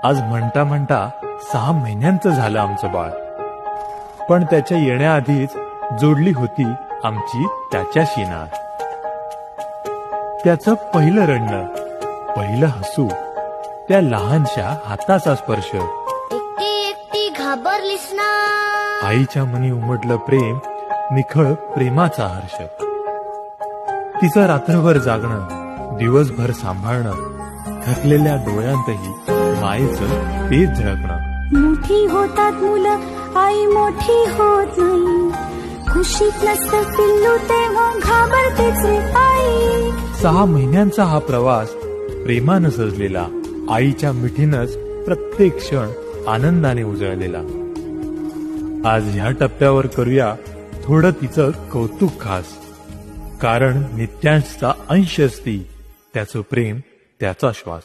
आज म्हणता म्हणता 6 महिन्यांचं झालं आमचं बाळ. पण त्याच्या येण्याआधीच जोडली होती आमची त्याच्याशी नाळ. त्याचं पहिलं रडणं, पहिलं हसू, त्या लहानशा हाताचा स्पर्श, एकटी एकटी घाबरलीस ना. आईच्या मनी उमटलं प्रेम, निखळ प्रेमाचा हर्ष. तिचं रात्रभर जागणं, दिवसभर सांभाळणं, थकलेल्या डोळ्यांतही मायेचं तेज झळकणं. मोठी होतात मुलं, आई मोठी होत नाही. खुशीत नसतं पिल्लू तेव्हा घाबरतेच रे आई. 6 महिन्यांचा हा प्रवास प्रेमानं सजलेला, आईच्या मिठीनंच प्रत्येक क्षण आनंदाने उजळलेला. आज ह्या टप्प्यावर करूया थोडं तिचं कौतुक खास. कारण नित्यांशचा अंश असती त्याचं प्रेम, त्याचा श्वास.